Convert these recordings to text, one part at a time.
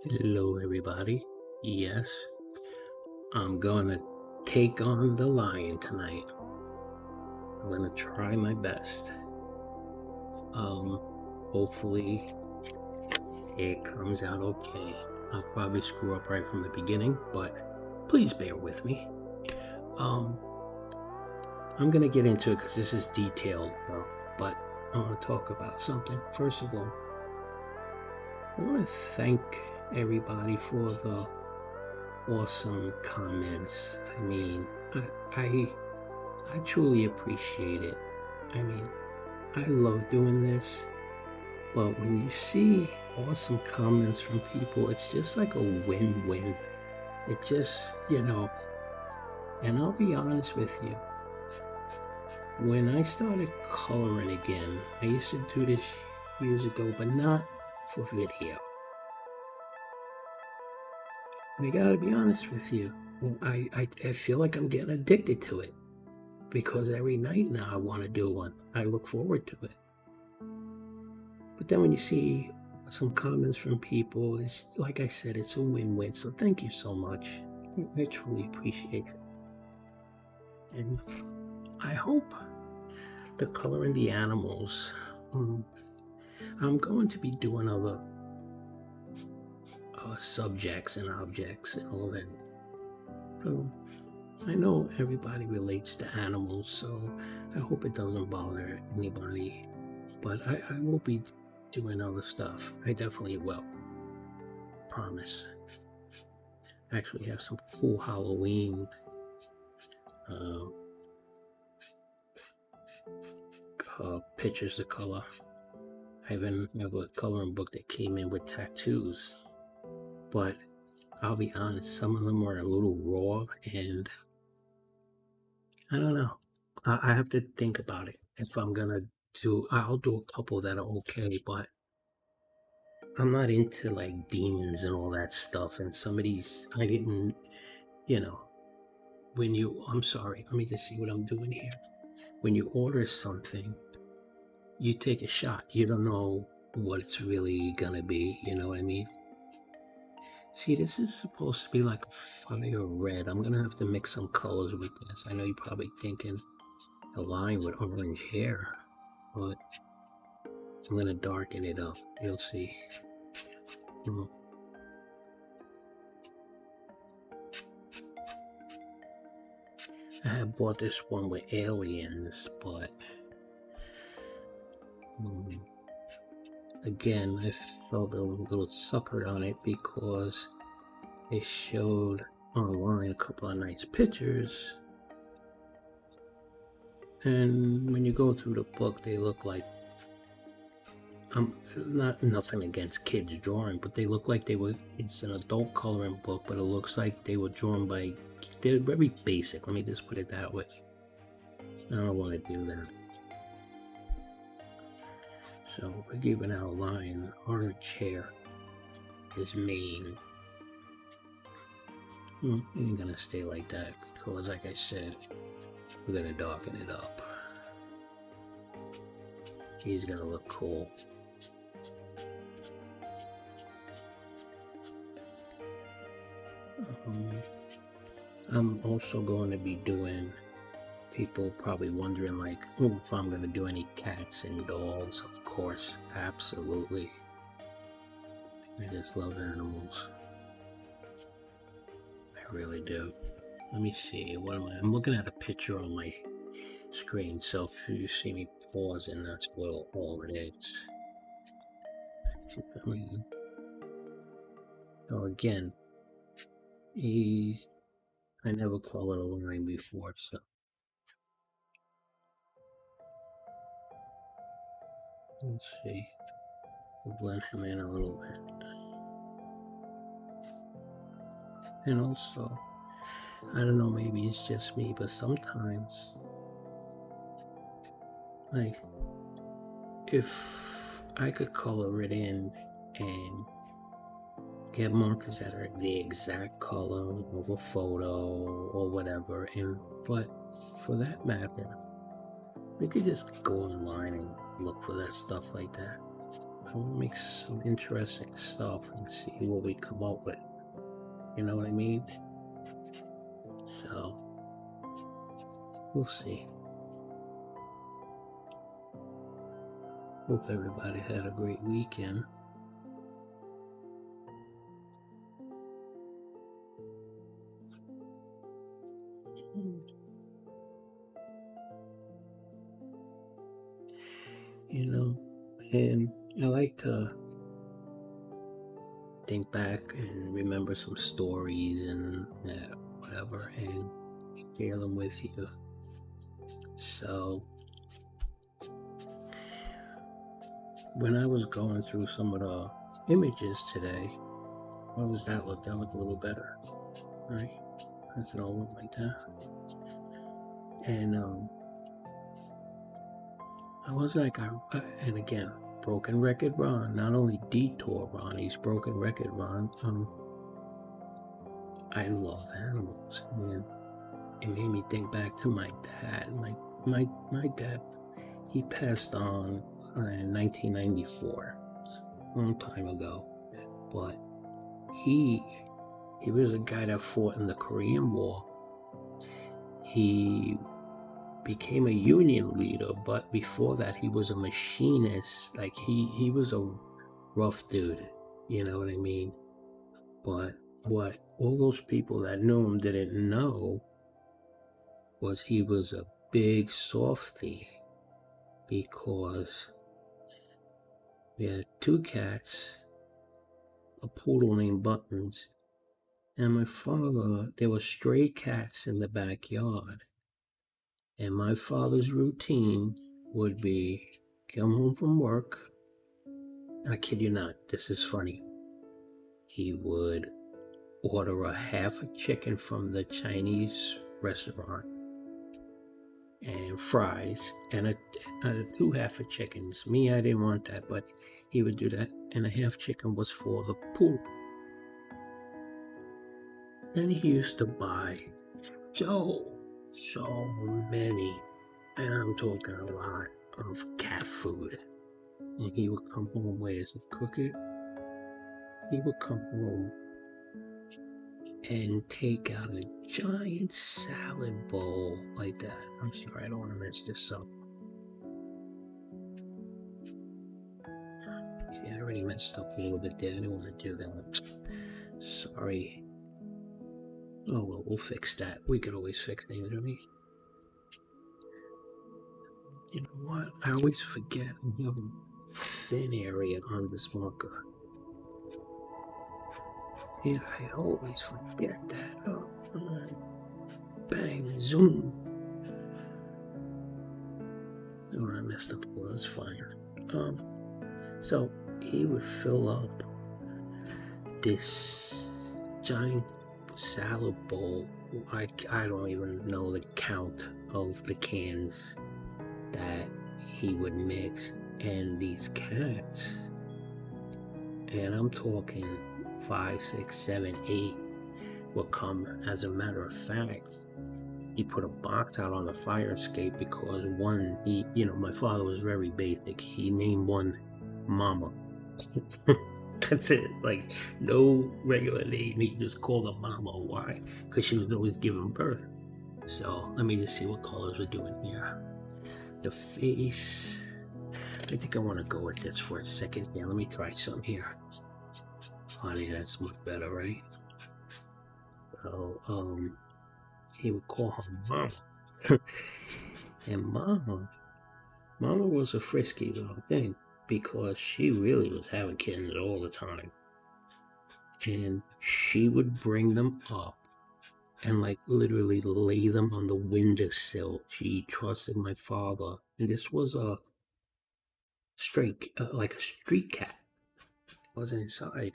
Hello, everybody. Yes, I'm gonna take on the lion tonight. I'm gonna try my best. Um, Hopefully it comes out okay. I'll probably screw up right from the beginning, but please bear with me. Um, I'm gonna get into it because this is detailed, though. But I want to talk about something. First of all, I want to thank everybody for the awesome comments. I I truly appreciate it. I mean, I love doing this, but when you see awesome comments from people, it's just like a win-win. It just, and I'll be honest with you, when I started coloring again, I used to do this years ago, but not for video. I gotta be honest with you, I feel like I'm getting addicted to it because every night now I want to do one. I look forward to it. But then when you see some comments from people, it's like I said, it's a win-win. So thank you so much. I truly appreciate it. And I hope the color in the animals. I'm going to be doing other subjects and objects and all that. So I know everybody relates to animals, so I hope it doesn't bother anybody. But I will be doing other stuff. I definitely will. Promise. I actually have some cool Halloween uh, pictures to color. I even have a coloring book that came in with tattoos. But I'll be honest, some of them are a little raw, and I don't know. I have to think about it. If I'm gonna I'll do a couple that are okay, but I'm not into like demons and all that stuff. And some of these, I didn't, you know, I'm sorry, let me just see what I'm doing here. When you order something, you take a shot. You don't know what it's really gonna be, you know what I mean? See, this is supposed to be like a fire red. I'm gonna have to mix some colors with this. I know you're probably thinking a lion with orange hair, but I'm gonna darken it up. You'll see. Mm. I had bought this one with aliens, but mm, again, I felt a little suckered on it because they showed online a couple of nice pictures, and when you go through the book, they look like not nothing against kids drawing, but they look like it's an adult coloring book, but it looks like they were drawn by, they're very basic. Let me just put it that way. I don't want to do that. So we're giving out a line. Orange hair is mane. It ain't gonna stay like that because, like I said, we're gonna darken it up. He's gonna look cool. I'm also going to be doing, people probably wondering like, oh, if I'm going to do any cats and dogs. Of course, absolutely. I just love animals. I really do. Let me see, I'm looking at a picture on my screen, so if you see me pausing, that's what all it is. So again, I never colored a line before, so let's see. We'll blend him in a little bit. And also, I don't know, maybe it's just me, but sometimes, like, if I could color it in and get markers that are the exact color of a photo or whatever, but for that matter, we could just go online and look for that stuff like that. I want to make some interesting stuff and see what we come up with. You know what I mean? So, we'll see. Hope everybody had a great weekend. You know, and I like to think back and remember some stories and whatever and share them with you. So, when I was going through some of the images today, how does that look? That look a little better, right? Does it all look like that? And I was like, and again, Broken Record Ron, not only Detour Ron, he's Broken Record Ron. I love animals, and it made me think back to my dad. My dad, he passed on in 1994, a long time ago, but he was a guy that fought in the Korean War. He became a union leader, but before that he was a machinist. Like he was a rough dude, you know what I mean? But what all those people that knew him didn't know was he was a big softy, because we had 2 cats, a poodle named Buttons, and my father. There were stray cats in the backyard, and my father's routine would be come home from work. I kid you not, this is funny. He would order a half a chicken from the Chinese restaurant and fries and a 2 half a chickens. Me, I didn't want that, but he would do that, and a half chicken was for the pool. Then he used to buy so many, and I'm talking a lot of cat food. And he would come home, wait, does he cook it? He would come home and take out a giant salad bowl like that. I'm sorry, I don't want to mess this up. See, I already messed up a little bit there. I didn't want to do that. Sorry. Oh well, we'll fix that. We could always fix things, right? You know what? I always forget I have a thin area on this marker. Yeah, I always forget that. Oh, bang, zoom. Oh, I messed up. Well, that's fine. So he would fill up this giant salad bowl. I don't even know the count of the cans that he would mix, and these cats, and I'm talking 5, 6, 7, 8 will come. As a matter of fact, he put a box out on the fire escape because one, my father was very basic. He named one Mama. That's it. Like, no regular name. He just called her Mama. Why? Because she was always giving birth. So let me just see what colors we're doing here. The face. I think I want to go with this for a second here. Let me try some here. Oh yeah, that's much better, right? So, he would call her Mama. And Mama was a frisky little thing, because she really was having kittens all the time. And she would bring them up and like literally lay them on the windowsill. She trusted my father. And this was a like a street cat. It wasn't inside.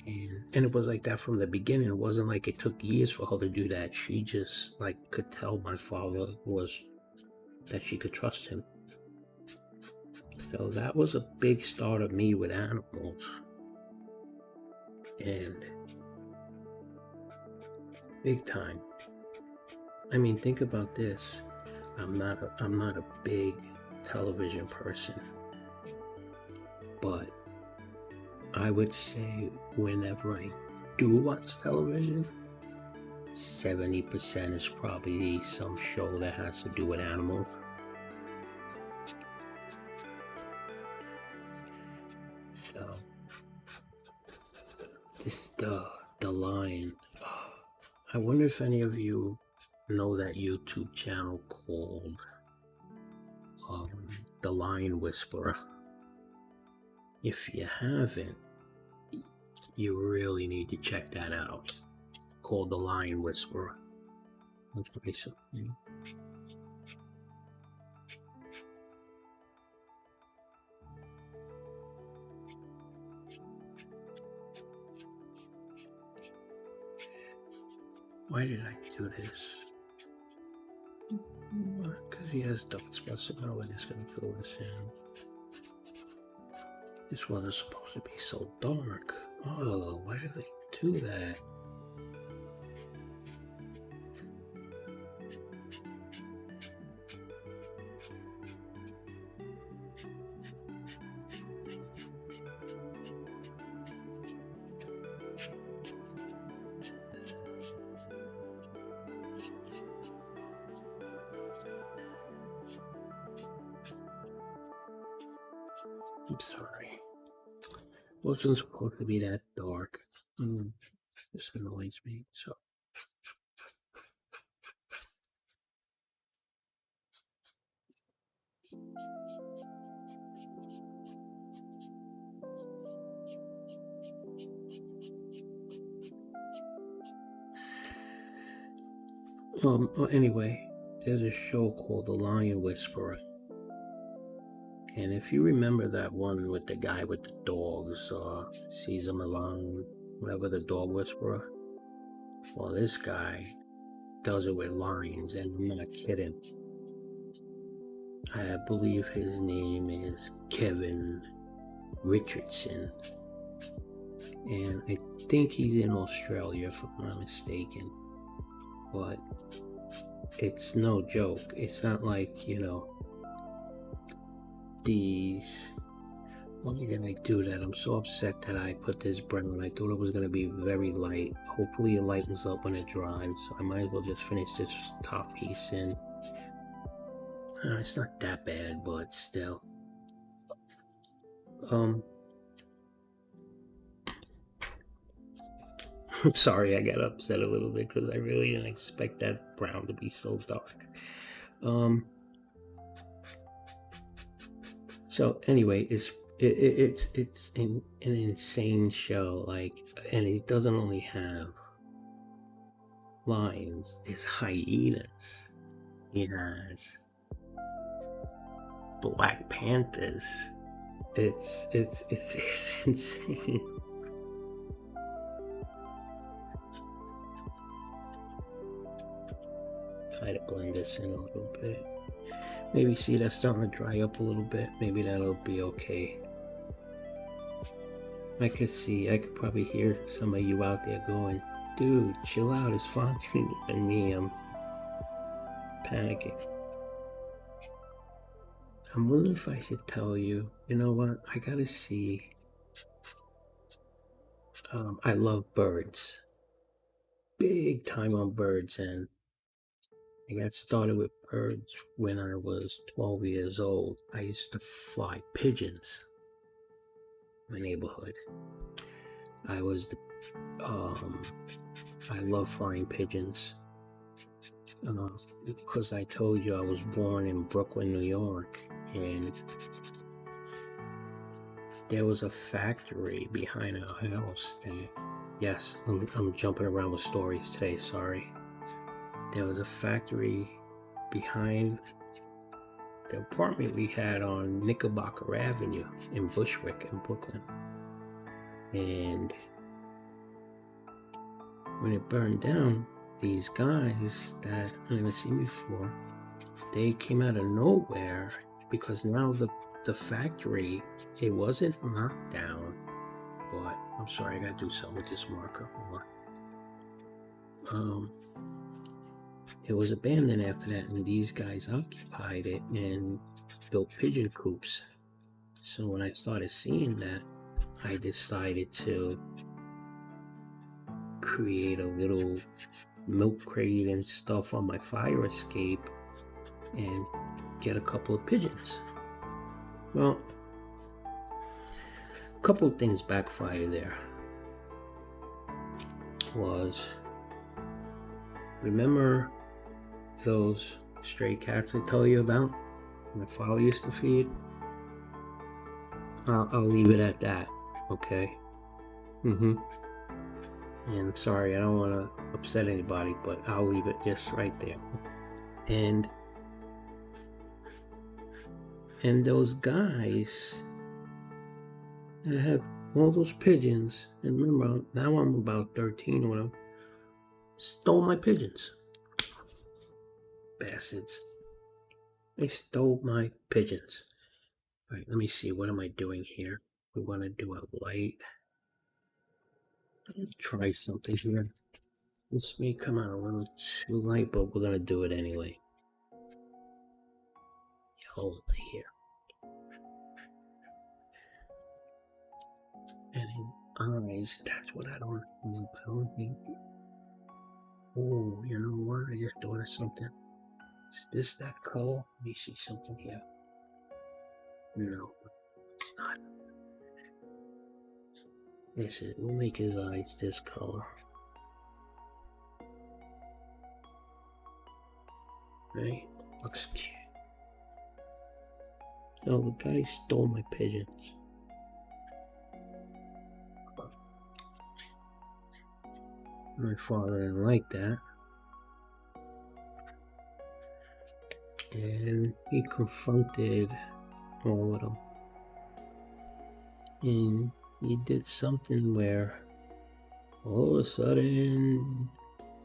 And it was like that from the beginning. It wasn't like it took years for her to do that. She just like could tell my father that she could trust him. So that was a big start of me with animals. And big time. I mean, think about this. I'm not a big television person. But I would say whenever I do watch television, 70% is probably some show that has to do with animals. So this the Lion. I wonder if any of you know that YouTube channel called The Lion Whisperer. If you haven't, you really need to check that out. Called The Lion Whisperer. Okay, so, why did I do this? Because he has double expressive. Oh, we're just gonna fill this in. This wasn't supposed to be so dark. Oh, why did they do that? I'm sorry. Wasn't supposed to be that dark. This annoys me. So. Anyway, there's a show called The Lion Whisperer. And if you remember that one with the guy with the dogs, Caesar Milan, whatever, the dog whisperer. Well, this guy does it with lions, and I'm not kidding. I believe his name is Kevin Richardson. And I think he's in Australia, if I'm not mistaken. But it's no joke. It's not like, these. Why did I do that? I'm so upset that I put this brown. I thought it was going to be very light. Hopefully it lightens up when it dries. So I might as well just finish this top piece in. It's not that bad, but still. I'm sorry I got upset a little bit because I really didn't expect that brown to be so dark. So anyway, it's an insane show, and it doesn't only have lions, it's hyenas. It has Black Panthers. It's insane. Try to blend this in a little bit. Maybe see that's starting to dry up a little bit. Maybe that'll be okay. I could probably hear some of you out there going, dude, chill out, it's fine. And me, I'm panicking. I'm wondering if I should tell you, you know what, I gotta see. I love birds. Big time on birds, and I got started with birds when I was 12 years old. I used to fly pigeons in my neighborhood. I love flying pigeons. Because I told you I was born in Brooklyn, New York, and there was a factory behind our house that, yes, I'm jumping around with stories today, sorry. There was a factory behind the apartment we had on Knickerbocker Avenue in Bushwick in Brooklyn. And when it burned down, these guys that I've never seen before, they came out of nowhere because now the factory, it wasn't knocked down, but I'm sorry, I gotta do something with this marker. It was abandoned after that, and these guys occupied it and built pigeon coops. So when I started seeing that, I decided to create a little milk crate and stuff on my fire escape and get a couple of pigeons. Well, a couple of things backfired there. Remember those stray cats I tell you about my father used to feed? I'll leave it at that, okay? And I'm sorry, I don't want to upset anybody, but I'll leave it just right there. And those guys that had all those pigeons, and remember, now I'm about 13 or whatever, stole my pigeons. Bastards. They stole my pigeons. All right, let me see. What am I doing here? We want to do a light. Let's try something here. This may come out a little too light, but we're going to do it anyway. Hold here. And eyes, that's what I don't think. Oh, you know what? I just thought of something. Is this that color? Let me see something here. No, it's not. We'll make his eyes this color. Right? Looks cute. So the guy stole my pigeons. My father didn't like that. And he confronted all of them. And he did something where all of a sudden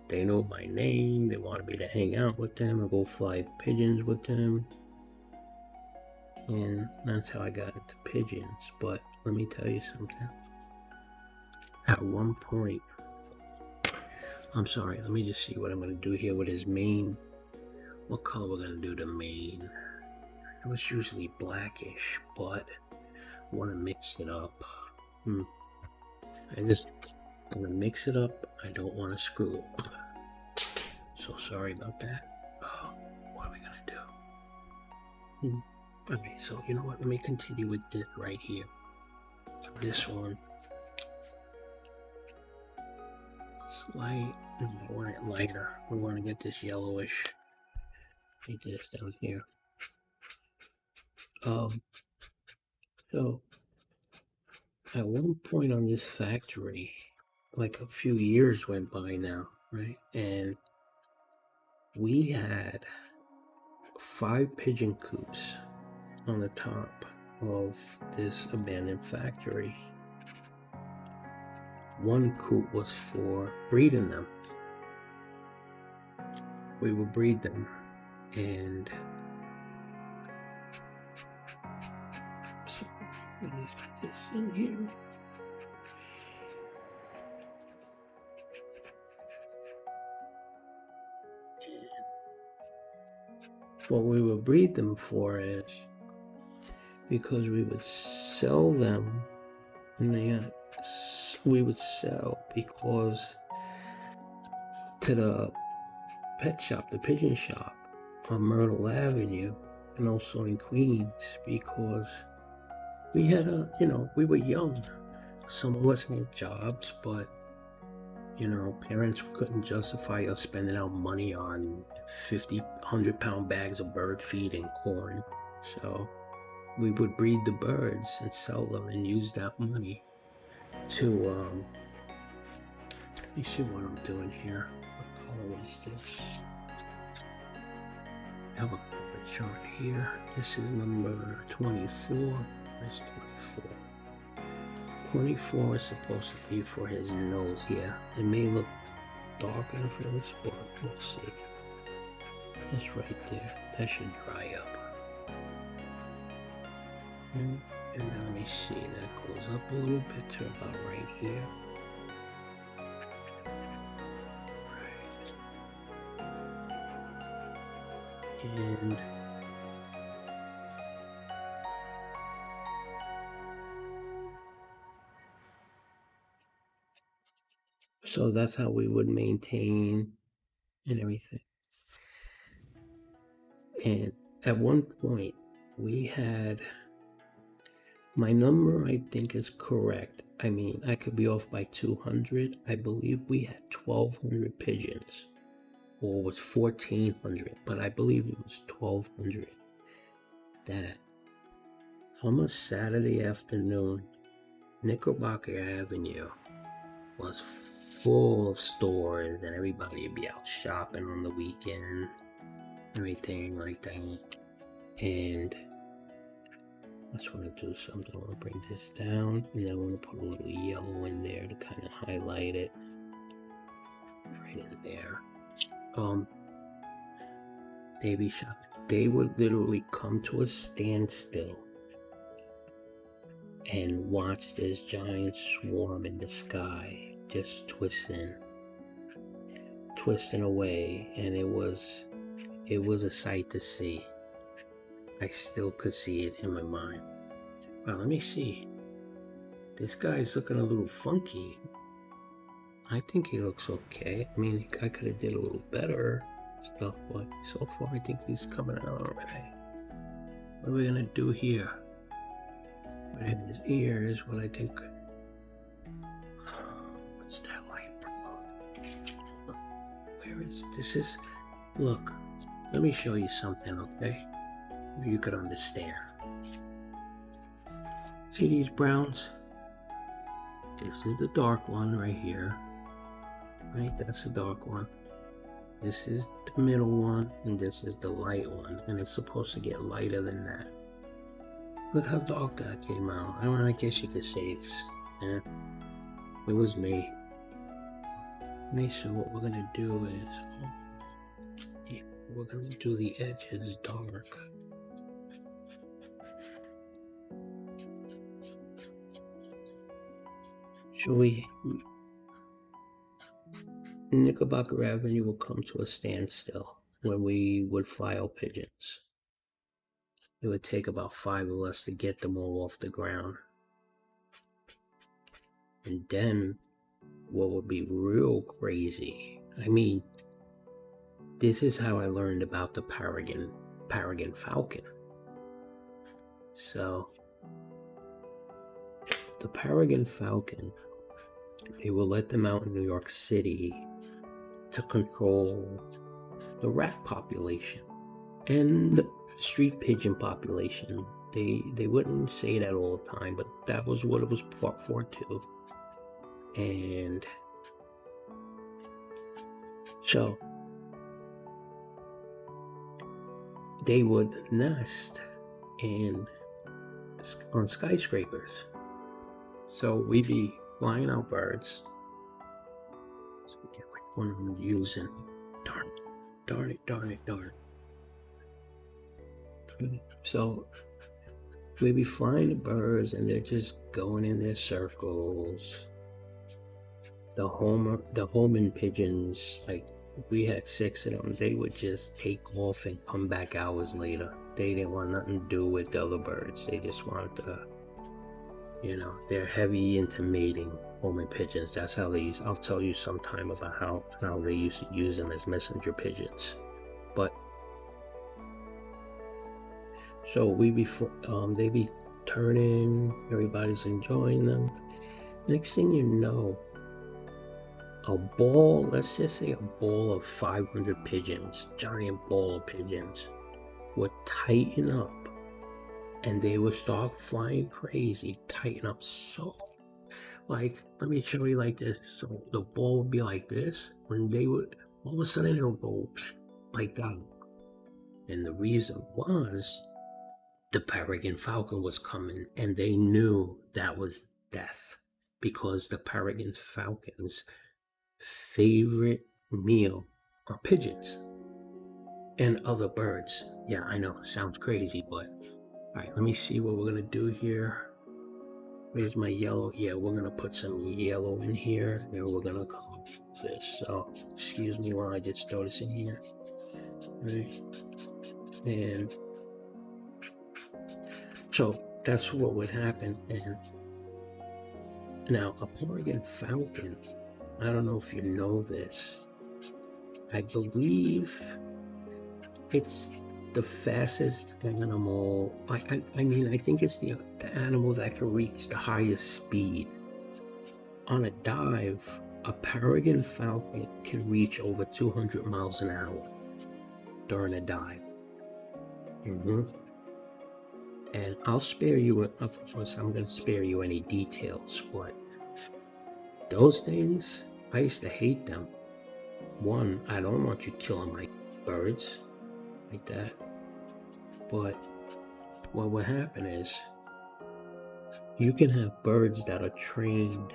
they know my name, they wanted me to hang out with them and go fly pigeons with them. And that's how I got into pigeons. But let me tell you something. At one point, I'm sorry, let me just see what I'm going to do here with his mane. What color we're going to do the mane? It was usually blackish, but I want to mix it up. I just want to mix it up. I don't want to screw up. So sorry about that. Oh, what are we going to do? Okay, so you know what? Let me continue with this right here. This one. It's light. I want it lighter. We want to get this yellowish. Take this down here. So at one point on this factory, like a few years went by now, right? And we had 5 pigeon coops on the top of this abandoned factory. One coop was for breeding them. We would breed them, and so let me put this in here. What we would breed them for is because we would sell them, and we would sell because to the pet shop, the pigeon shop on Myrtle Avenue, and also in Queens, because we had we were young. Some of us had jobs, but parents couldn't justify us spending our money on 50, 100-pound bags of bird feed and corn. So we would breed the birds and sell them and use that money to, let me see what I'm doing here. What color is this? I have a chart here. This is number 24. Where's 24? 24 is supposed to be for his nose here. It may look darker at first, but we'll see. That's right there. That should dry up. And then let me see. That goes up a little bit to about right here. Right. And So that's how we would maintain and everything. And at one point, we had, my number I think is correct. I mean, I could be off by 200. I believe we had 1,200 pigeons, or it was 1,400, but I believe it was 1,200. That on a Saturday afternoon, Knickerbocker Avenue was full of stores, and everybody would be out shopping on the weekend, everything like that. And I just want to do something. I want to bring this down, and then I want to put a little yellow in there to kind of highlight it right in there. They would literally come to a standstill and watch this giant swarm in the sky just twisting away, and it was a sight to see. I still could see it in my mind. Well, let me see. This guy's looking a little funky. I think he looks okay. I mean, I could have did a little better stuff, but so far I think he's coming out alright. What are we gonna do here? Right in his ears, what I think. What's that light, bro? Where is this? Look, let me show you something, okay? You could understand. See these browns? This is the dark one right here. Right, that's the dark one. This is the middle one, and this is the light one, and it's supposed to get lighter than that. Look how dark that came out. I guess you could say it was me. So what we're gonna do is, we're gonna do the edges dark. Knickerbocker Avenue will come to a standstill when we would fly our pigeons. It would take about 5 of us to get them all off the ground. And then what would be real crazy, I mean, this is how I learned about the Paragon Falcon. So, the Paragon Falcon, they will let them out in New York City to control the rat population and the street pigeon population. They wouldn't say that all the time, but that was what it was for too. And so they would nest on skyscrapers. So we'd be flying out birds. So we get which one I'm using. Darn it. So we'd be flying the birds, and they're just going in their circles. The homing pigeons, like we had 6 of them, they would just take off and come back hours later. They didn't want nothing to do with the other birds. They just wanted to, they're heavy into mating, homing pigeons. That's how they use. I'll tell you sometime about how they used to use them as messenger pigeons. But so they be turning, everybody's enjoying them. Next thing you know, let's just say a ball of 500 pigeons, giant ball of pigeons, would tighten up, and they would start flying crazy, tighten up so, like, let me show you like this. So the ball would be like this, when they would, all of a sudden it'll go like that. And the reason was, the Paragon Falcon was coming, and they knew that was death, because the Paragon Falcon's favorite meal are pigeons and other birds. Yeah, I know, sounds crazy, but all right, let me see what we're gonna do here. Where's my yellow? Yeah, we're gonna put some yellow in here, and we're gonna call this. So, excuse me while I just throw this in here. Right. And so that's what would happen. And now a Paragon Falcon I don't know if you know this. I believe it's the fastest animal. I mean, I think it's the animal that can reach the highest speed. On a dive, a peregrine falcon can reach over 200 miles an hour during a dive. And I'll spare you, of course, I'm going to spare you any details, but those things, I used to hate them. One, I don't want you killing my birds like that. But what would happen is you can have birds that are trained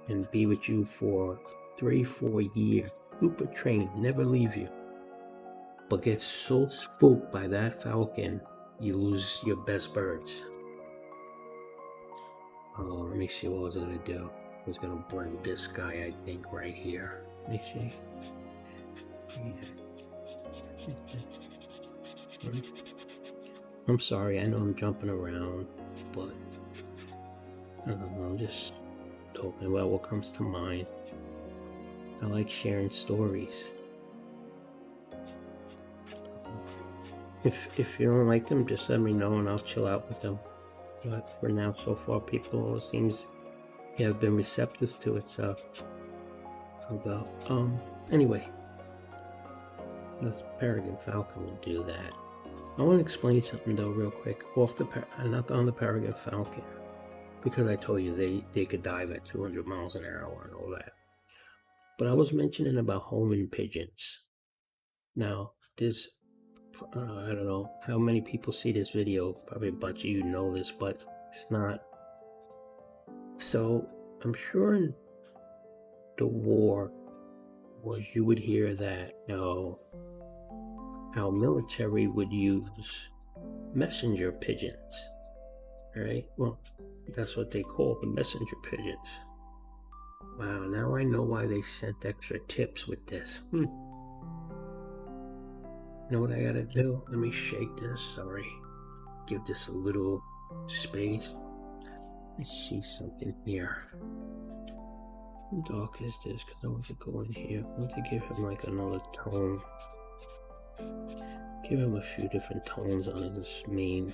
and be with you for 3-4 years, super trained, never leave you, but get so spooked by that falcon, you lose your best birds. Let me see what I was gonna do. I was gonna bring this guy, I think, right here. Let me see. I'm sorry, I know I'm jumping around, but I don't know, I'm just talking about what comes to mind. I like sharing stories. If you don't like them, just let me know and I'll chill out with them. But for now, so far, people seems have been receptive to it, so I'll go. Anyway, this peregrine falcon will do that. I want to explain something though, real quick. Not on the peregrine falcon, because I told you they could dive at 200 miles an hour and all that. But I was mentioning about homing pigeons. Now, there's I don't know how many people see this video. Probably a bunch of you know this, but it's not. So I'm sure in the war was you would hear that our military would use messenger pigeons, right? Well, that's what they call the messenger pigeons. Wow, now I know why they sent extra tips with this. Know what I gotta do? Let me shake this. Sorry. Give this a little space. Let's see something here. How dark is this? Because I want to go in here. I want to give him like another tone. Give him a few different tones on this mane.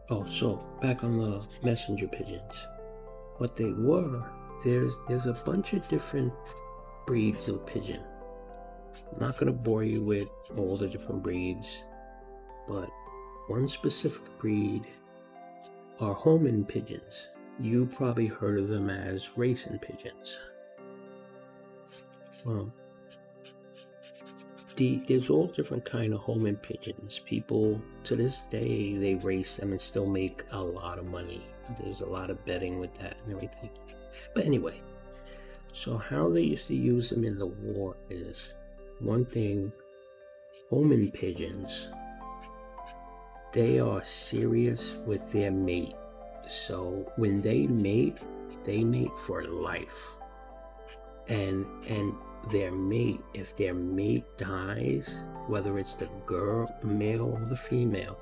Oh, so back on the messenger pigeons. What they were, there's a bunch of different breeds of pigeon. I'm not gonna bore you with all the different breeds, but one specific breed are homing pigeons. You probably heard of them as racing pigeons. There's all different kind of homing pigeons. People to this day they race them and still make a lot of money. There's a lot of betting with that and everything. But anyway, so how they used to use them in the war is one thing. Homing pigeons, they are serious with their mate. So when they mate for life. And their mate, if their mate dies, whether it's the male or the female,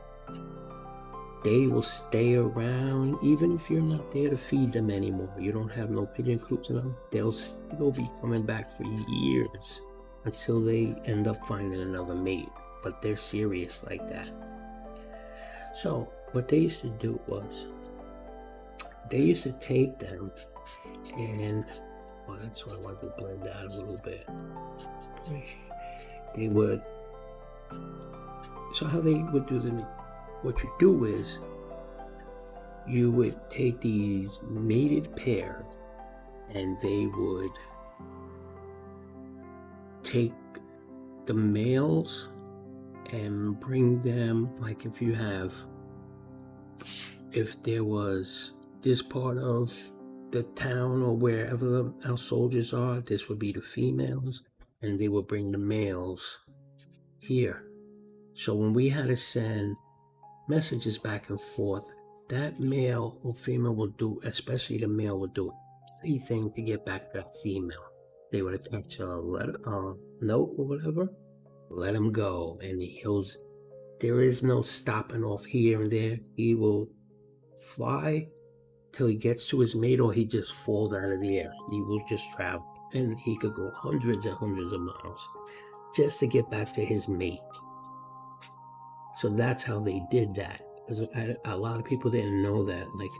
they will stay around even if you're not there to feed them anymore. You don't have no pigeon coops in them. They'll still be coming back for years until they end up finding another mate. But they're serious like that. So what they used to do was they used to take them and that's why I want to blend that a little bit. They would. So how they would do them? What you do is you would take these mated pairs, and they would take the males and bring them. Like if there was this part of the town or wherever our soldiers are, this would be the females, and they would bring the males here. So when we had to send messages back and forth, that male or female will do, especially the male will do anything to get back that female. They would attach a note or whatever, let him go, and there is no stopping off here and there. He will fly till he gets to his mate, or he just falls out of the air. He will just travel, and he could go hundreds and hundreds of miles just to get back to his mate. So that's how they did that. Because a lot of people didn't know that. Like,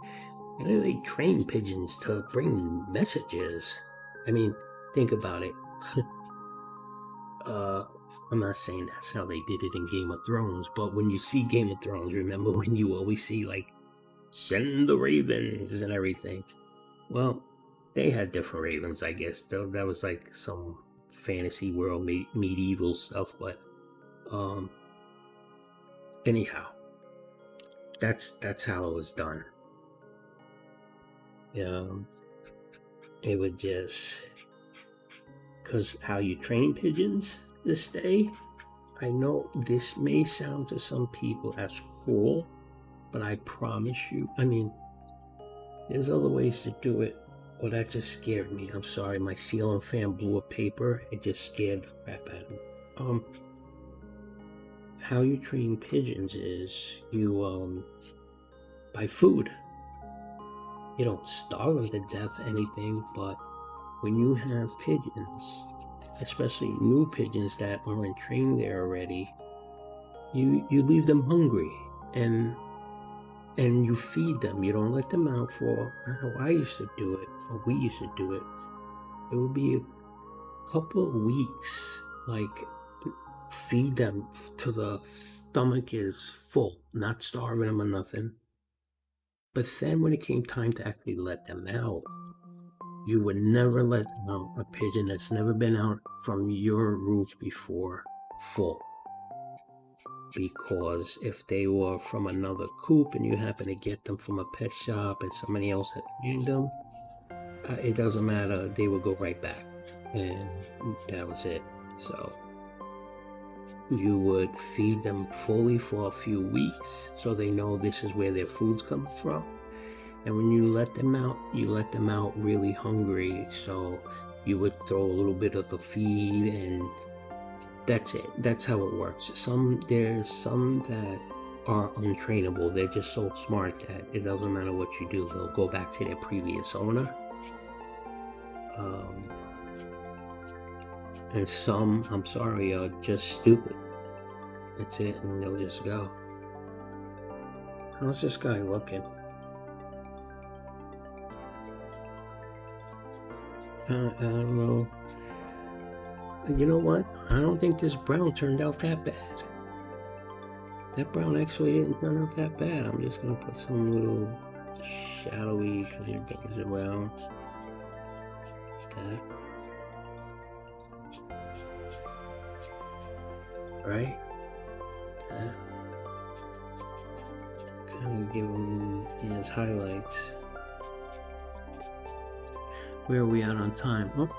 how do they train pigeons to bring messages? I mean, think about it. I'm not saying that's how they did it in Game of Thrones, but when you see Game of Thrones, remember when you always see, like, send the ravens and everything? Well, they had different ravens, I guess. That was like some fantasy world, medieval stuff, but anyhow, that's how it was done. It would just, because how you train pigeons to stay. I know this may sound to some people as cruel, but I promise you, I mean, there's other ways to do it. Well, that just scared me. I'm sorry, my ceiling fan blew a paper. It just scared the crap out of me. How you train pigeons is you buy food. You don't starve them to death or anything, but when you have pigeons, especially new pigeons that aren't trained there already, you leave them hungry and you feed them. You don't let them out for how I used to do it, or we used to do it. It would be a couple of weeks, like, feed them till the stomach is full, not starving them or nothing. But then when it came time to actually let them out, you would never let out a pigeon that's never been out from your roof before full. Because if they were from another coop and you happen to get them from a pet shop and somebody else had trained them, it doesn't matter, they would go right back. And that was it. So you would feed them fully for a few weeks so they know this is where their food's coming from. And when you let them out really hungry. So you would throw a little bit of the feed, and that's it. That's how it works. There's some that are untrainable. They're just so smart that it doesn't matter what you do, they'll go back to their previous owner. And some, I'm sorry, are just stupid. That's it, and they'll just go. How's this guy looking? I don't know. You know what? I don't think this brown turned out that bad. That brown actually didn't turn out that bad. I'm just gonna put some little shadowy kind of things around that. Right? That. Kind of give him his highlights. Where are we at on time? Oh.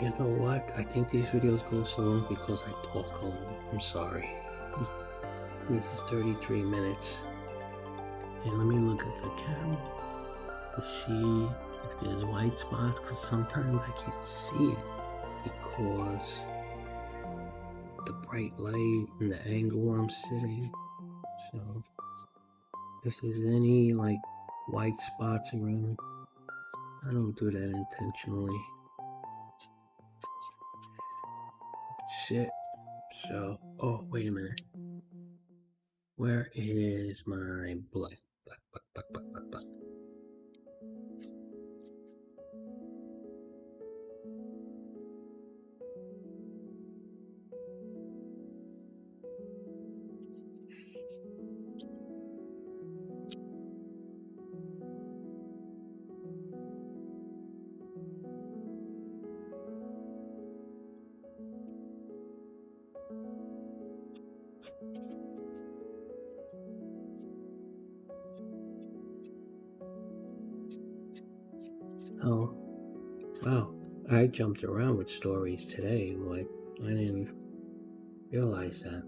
You know what? I think these videos go so long because I talk a lot. I'm sorry. This is 33 minutes. And let me look at the camera to see if there's white spots, because sometimes I can't see it because the bright light and the angle I'm sitting. So if there's any like white spots around, I don't do that intentionally. Shit. So, oh, wait a minute. Where is my black? Oh, wow. I jumped around with stories today. Like, I didn't realize that.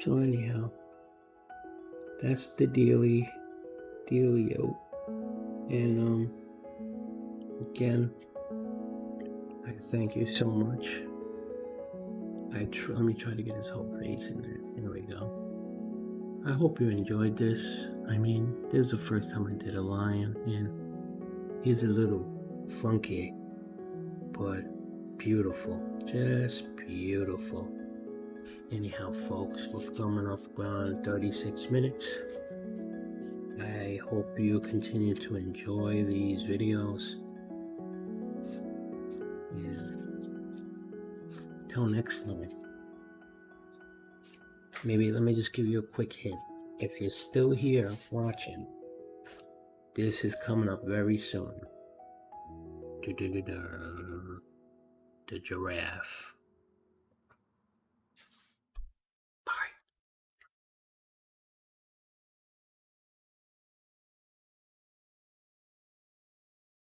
So anyhow, that's the dealio. And again, I thank you so much. Let me try to get his whole face in there. There we go. I hope you enjoyed this. I mean, this is the first time I did a lion, and he's a little funky, but beautiful. Just beautiful. Anyhow, folks, we're coming up on 36 minutes. I hope you continue to enjoy these videos. And till next time. Maybe let me just give you a quick hint. If you're still here watching, this is coming up very soon. The giraffe.